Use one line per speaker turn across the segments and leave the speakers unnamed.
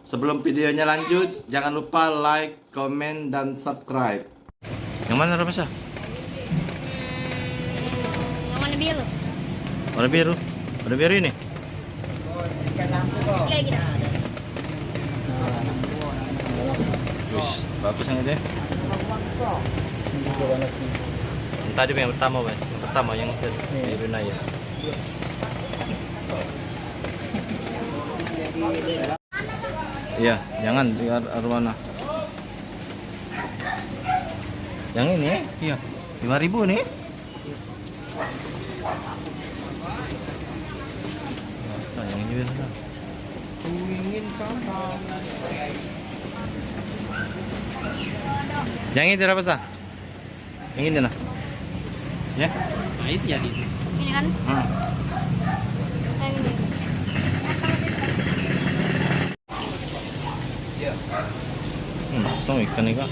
Sebelum videonya lanjut, jangan lupa like, komen, dan subscribe. Yang mana Rabasa?
Yang mana biru?
Warna biru. Warna biru ini.
Iya, gini.
Wis, bagus yang itu. Yang tadi yang pertama, Pak. Yang pertama yang biru naya. Iya, jangan biar arwana. Yang ini?
Iya.
5.000 nih. Nah, yang ini biasa.
Ingin sama.
Yang ini berapa sah? Yang ini nah. Ya.
Nah itu jadi.
Ini kan?
Hmm.
Yang ini.
Langsung ikan nih kak.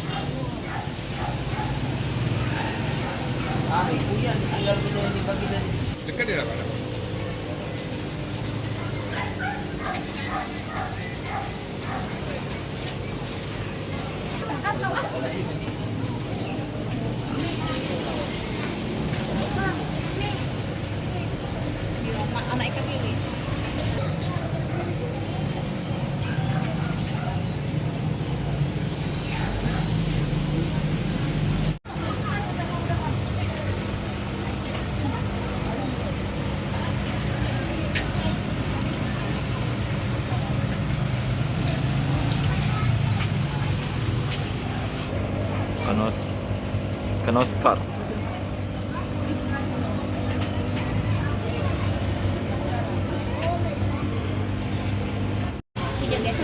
Dekat dia apa?
Anak ikan ini.
Ikan Oscar.
Iya, biasa.